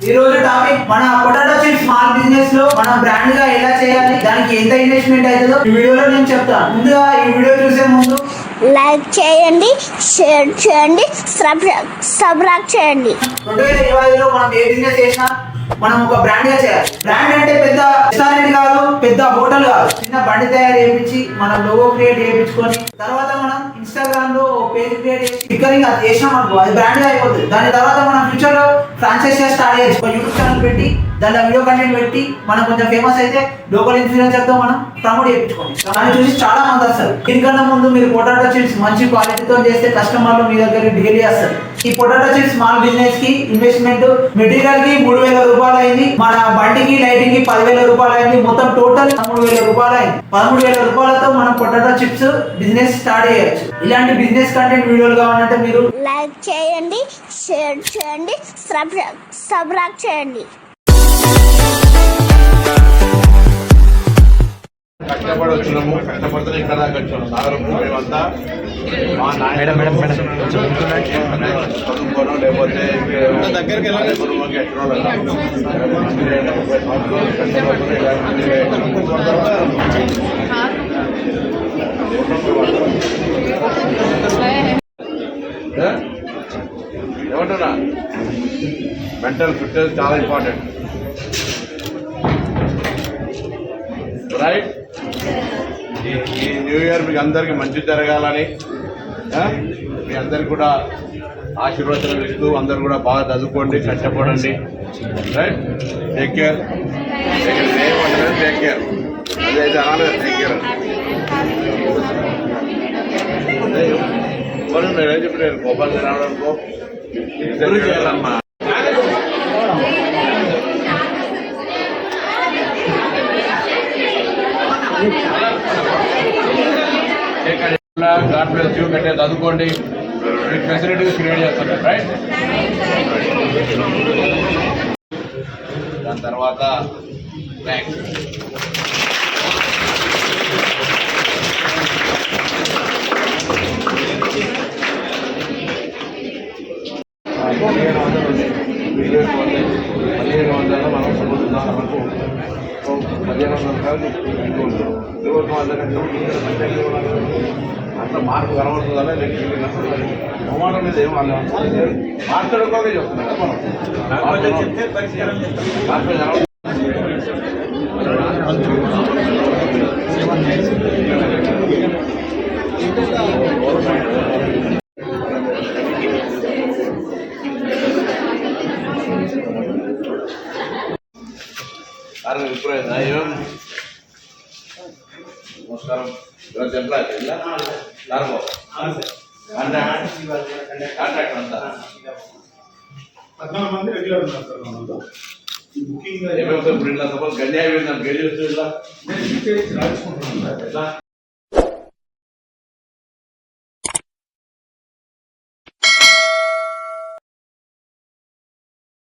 ఈ రోజు టాపిక్ మన పొటాటో చిప్స్ స్మాల్ బిజినెస్ లో మనం బ్రాండ్ గా ఎలా చేయాలి, దానికి ఎంత ఇన్వెస్ట్మెంట్ అవుతుందో ఈ వీడియోలో నేను చెప్తాను. ముందుగా ఈ వీడియో చూసే ముందు లైక్ చేయండి, షేర్ చేయండి, సబ్స్క్రైబ్ చేయండి. 2025లో మనం ఏ బిజినెస్ చేసినా మనం ఒక బ్రాండ్ గా చేయాలి. బ్రాండ్ అంటే పెద్ద రెస్టారెంట్ కాదు, పెద్ద హోటల్ కాదు, చిన్న బండి తయారు చేయించి మనం లోగో క్రియేట్ చేయించుకొని తర్వాత మనం ఇన్స్టాగ్రామ్ లో పేజ్ క్రియేట్ చేసి స్టిక్కరింగ్ అది చేసినాం అనుకో, అది బ్రాండ్ గా అయిపోతుంది. దాని తర్వాత మనం ఫ్యూచర్ లో ఫ్రాంచైజ్ స్టార్ట్ చేయొచ్చు. ఒక యూట్యూబ్ ఛానల్ పెట్టి దాంట్లో వీడియో కంటెంట్ పెట్టి మనం కొంచెం ఫేమస్ అయితే లోకల్ ఇన్ఫ్లుయెన్సర్ తో మనం ప్రమోట్ చేయించుకోండి. దాన్ని చూసి చాలా మంది వస్తారు. దీనికన్నా ముందు మీరు పొటాటో చిప్స్ మంచి క్వాలిటీతో చేస్తే కస్టమర్లు మీ దగ్గర డైలీ వస్తారు. ఈ పొటాటో చిప్స్ స్మాల్ బిజినెస్ కి ఇన్వెస్ట్మెంట్ మెటీరియల్ కి 3,000 రూపాయలు అయింది, మన బండికి లైటింగ్ కి 10,000 రూపాయలు అయింది, మొత్తం టోటల్ 13,000 రూపాయలు అయింది. 13,000 రూపాయలతో మనం పొటాటో చిప్స్ బిజినెస్ స్టార్ట్ చేయొచ్చు. ఇలాంటి బిజినెస్ కంటెంట్ వీడియోలు కావాలంటే మీరు లైక్ చేయండి, షేర్ చేయండి, సబ్స్క్రైబ్ చేయండి. కష్టపడి వచ్చినాము, కష్టపడితే ఇక్కడ దాకా వచ్చాము. సాగరంలో మేమంతా మా చదువుకోవడం లేకపోతే దగ్గరికి ఏమంటున్నా, మెంటల్ ఫిట్నెస్ చాలా ఇంపార్టెంట్, రైట్? ఈ న్యూ ఇయర్ మీకు అందరికీ మంచి జరగాలని మీ అందరికి కూడా ఆశీర్వచనం ఇస్తూ అందరు కూడా బాగా చదువుకోండి, కష్టపడండి, right? Take care, take care, అదైతే అనాలి, టేక్ కేర్. నేనేం చెప్పిన కోపాలు రావడానికో చేయాలమ్మా. గాడ్ బ్లెస్ యూ, గట్టిగా చదువుకోండి, మీకు ఫెసిలిటీస్ క్రియేట్ చేస్తారు, రైట్? దాని తర్వాత థ్యాంక్స్. పదిహేను వందల మనం సముద్రాలకు 1500 కాదు, అంత మార్పు కనబడుతుందనే టొమాటో మీద ఏం వాళ్ళు మార్చడంలోనే చెప్తున్నాం కదా మనం. అభిప్రాయం ఏం? నమస్కారం. ఈరోజు ఎంప్లాయ్ కాంట్రాక్టర్ అంతా 14 మంది రెగ్యులర్ ఉన్నారు సార్. మనతో ఈ బుకింగ్ ఏమవుతుంది ఇప్పుడు ఇలా సపోజ్ గన్యాయం గెలిచి రాసుకుంటున్నాం సార్.